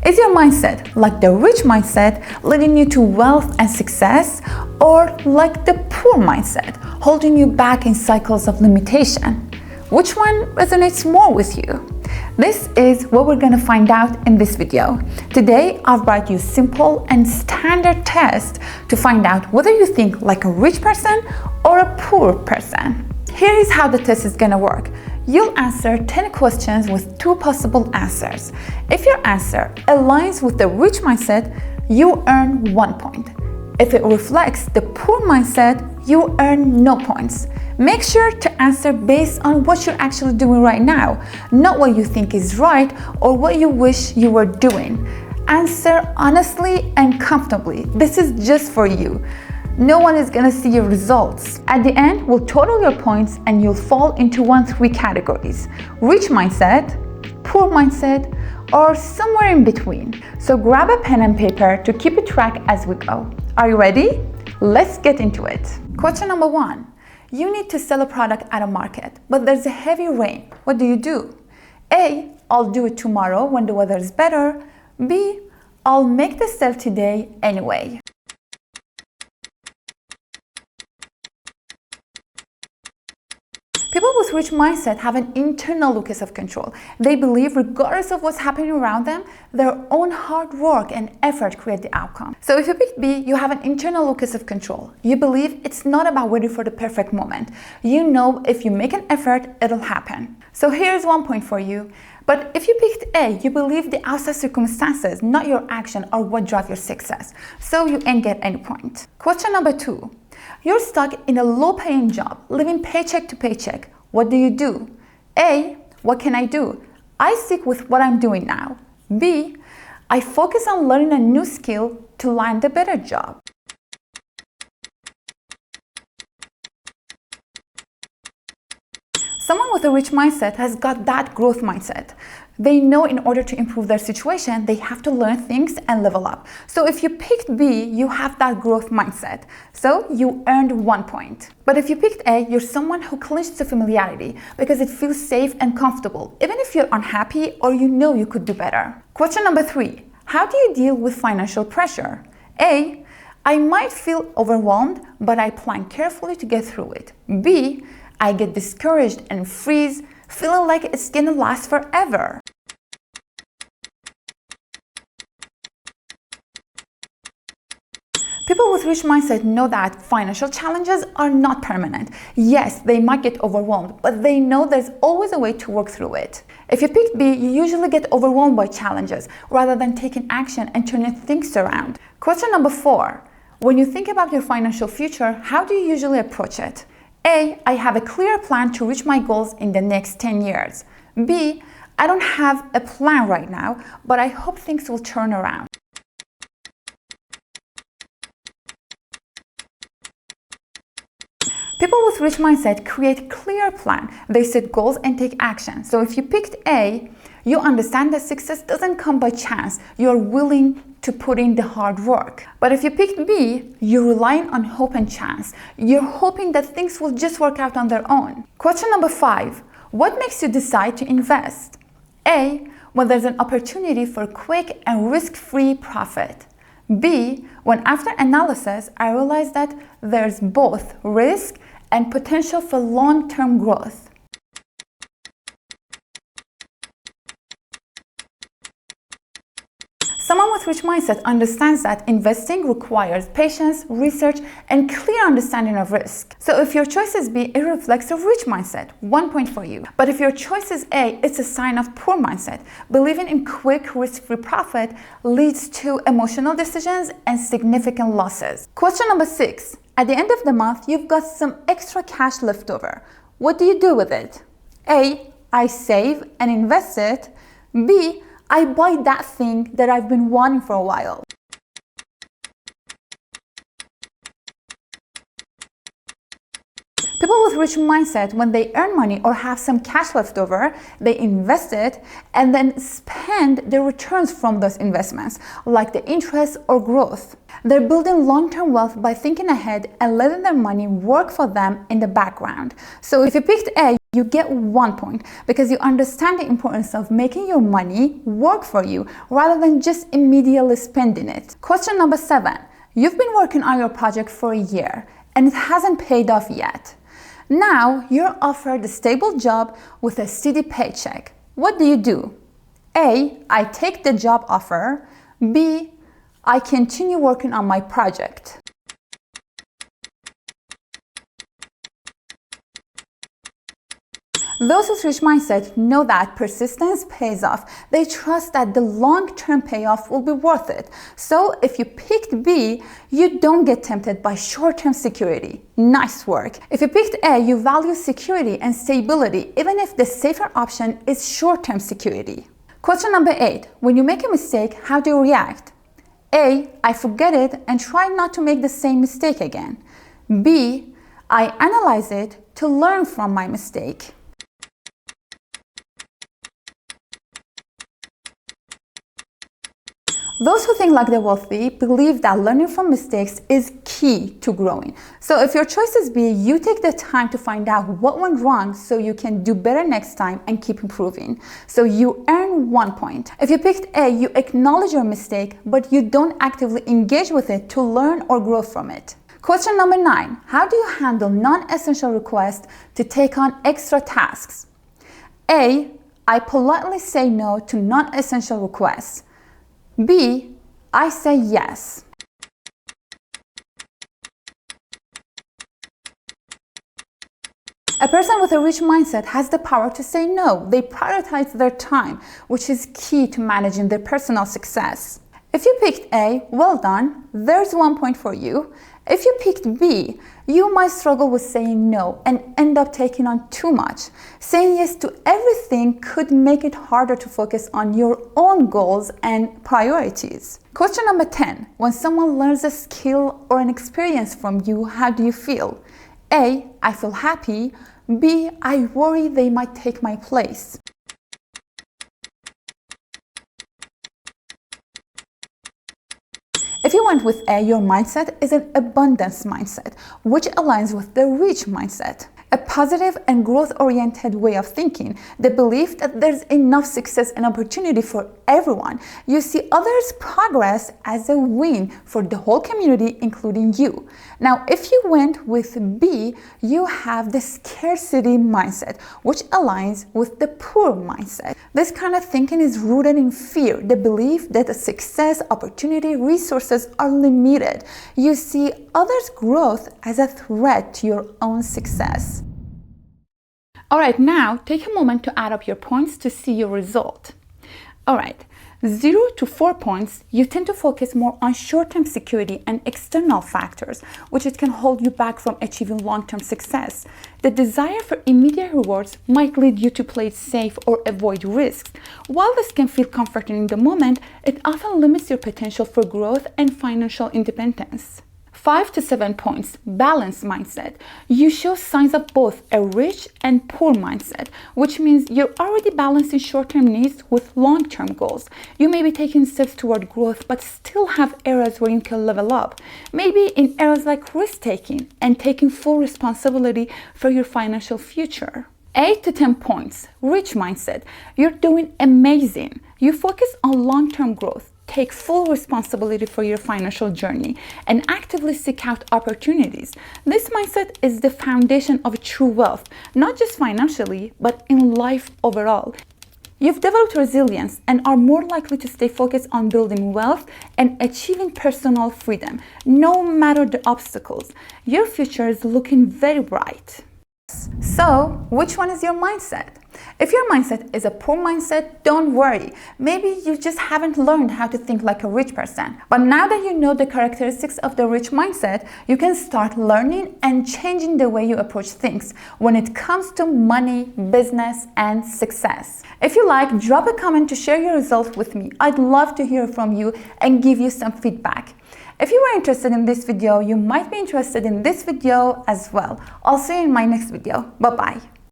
Is your mindset like the rich mindset, leading you to wealth and success, or like the poor mindset, holding you back in cycles of limitation? Which one resonates more with you? This is what we're going to find out in this video. Today, I'll write you a simple and standard test to find out whether you think like a rich person or a poor person. Here is how the test is going to work. You'll answer 10 questions with 2 possible answers. If your answer aligns with the rich mindset, you earn 1 point. If it reflects the poor mindset, you earn no points. Make sure to answer based on what you're actually doing right now, not what you think is right or what you wish you were doing. Answer honestly and comfortably. This is just for you. No one is gonna see your results. At the end, we'll total your points and you'll fall into 1-3 categories: rich mindset, poor mindset, or somewhere in between. So grab a pen and paper to keep a track as we go. Are you ready? Let's get into it. Question number 1. You need to sell a product at a market, but there's a heavy rain. What do? A, I'll do it tomorrow when the weather is better. B, I'll make the sale today anyway. People with rich mindset have an internal locus of control. They believe regardless of what's happening around them, their own hard work and effort create the outcome. So if you pick B, you have an internal locus of control. You believe it's not about waiting for the perfect moment. You know if you make an effort, it'll happen. So here's 1 point for you. But if you picked A, you believe the outside circumstances, not your action, are what drive your success. So you ain't get any point. Question number 2. You're stuck in a low-paying job, living paycheck to paycheck. What do? A, what can I do? I stick with what I'm doing now. B, I focus on learning a new skill to land a better job. Someone with a rich mindset has got that growth mindset. They know in order to improve their situation, they have to learn things and level up. So if you picked B, you have that growth mindset. So you earned 1 point. But if you picked A, you're someone who clings to familiarity because it feels safe and comfortable, even if you're unhappy or you know you could do better. Question number 3. How do you deal with financial pressure? A, I might feel overwhelmed, but I plan carefully to get through it. B, I get discouraged and freeze, feeling like it's gonna last forever. People with rich mindset know that financial challenges are not permanent. Yes, they might get overwhelmed, but they know there's always a way to work through it. If you picked B, you usually get overwhelmed by challenges rather than taking action and turning things around. Question number 4. When you think about your financial future, how do you usually approach it? A, I have a clear plan to reach my goals in the next 10 years. B, I don't have a plan right now, but I hope things will turn around. People with rich mindset create a clear plan. They set goals and take action. So if you picked A, you understand that success doesn't come by chance. You're willing to put in the hard work. But if you picked B, you're relying on hope and chance. You're hoping that things will just work out on their own. Question number 5. What makes you decide to invest? A, when there's an opportunity for quick and risk-free profit. B, when after analysis, I realize that there's both risk and potential for long-term growth. Someone with rich mindset understands that investing requires patience, research, and clear understanding of risk. So if your choice is B, it reflects a rich mindset, 1 point for you. But if your choice is A, it's a sign of poor mindset. Believing in quick, risk-free profit leads to emotional decisions and significant losses. Question number 6. At the end of the month, you've got some extra cash left over. What do you do with it? A, I save and invest it. B, I buy that thing that I've been wanting for a while. People with rich mindset, when they earn money or have some cash left over, they invest it and then spend the returns from those investments, like the interest or growth. They're building long-term wealth by thinking ahead and letting their money work for them in the background. So if you picked A, You get 1 point because you understand the importance of making your money work for you rather than just immediately spending it. Question number 7. You've been working on your project for a year and it hasn't paid off yet. Now you're offered a stable job with a steady paycheck. What do? A. I take the job offer. B. I continue working on my project. Those with rich mindset know that persistence pays off. They trust that the long-term payoff will be worth it. So if you picked B, you don't get tempted by short-term security. Nice work. If you picked A, you value security and stability, even if the safer option is short-term security. Question number 8. When you make a mistake, how do you react? A. I forget it and try not to make the same mistake again. B. I analyze it to learn from my mistake. Those who think like the wealthy believe that learning from mistakes is key to growing. So if your choice is B, you take the time to find out what went wrong so you can do better next time and keep improving. So you earn 1 point. If you picked A, you acknowledge your mistake, but you don't actively engage with it to learn or grow from it. Question number 9. How do you handle non-essential requests to take on extra tasks? A. I politely say no to non-essential requests. B. I say yes. A person with a rich mindset has the power to say no. They prioritize their time, which is key to managing their personal success. If you picked A, well done, there's 1 point for you. If you picked B, you might struggle with saying no and end up taking on too much. Saying yes to everything could make it harder to focus on your own goals and priorities. Question number 10. When someone learns a skill or an experience from you, how do you feel? A. I feel happy. B. I worry they might take my place. If you went with A, your mindset is an abundance mindset, which aligns with the rich mindset. A positive and growth-oriented way of thinking, the belief that there's enough success and opportunity for everyone. You see others' progress as a win for the whole community, including you. Now, if you went with B, you have the scarcity mindset, which aligns with the poor mindset. This kind of thinking is rooted in fear, the belief that the success, opportunity, resources are limited. You see others' growth as a threat to your own success. Alright, now take a moment to add up your points to see your result. Alright, 0 to 4 points, you tend to focus more on short-term security and external factors, which it can hold you back from achieving long-term success. The desire for immediate rewards might lead you to play it safe or avoid risks. While this can feel comforting in the moment, it often limits your potential for growth and financial independence. 5 to 7 points, balanced mindset. You show signs of both a rich and poor mindset, which means you're already balancing short-term needs with long-term goals. You may be taking steps toward growth, but still have areas where you can level up. Maybe in areas like risk-taking and taking full responsibility for your financial future. 8 to 10 points, rich mindset. You're doing amazing. You focus on long-term growth. Take full responsibility for your financial journey and actively seek out opportunities. This mindset is the foundation of true wealth, not just financially, but in life overall. You've developed resilience and are more likely to stay focused on building wealth and achieving personal freedom, no matter the obstacles. Your future is looking very bright. So, which one is your mindset? If your mindset is a poor mindset, don't worry. Maybe you just haven't learned how to think like a rich person. But now that you know the characteristics of the rich mindset, you can start learning and changing the way you approach things when it comes to money, business, and success. If you like, drop a comment to share your results with me. I'd love to hear from you and give you some feedback. If you were interested in this video, you might be interested in this video as well. I'll see you in my next video. Bye-bye.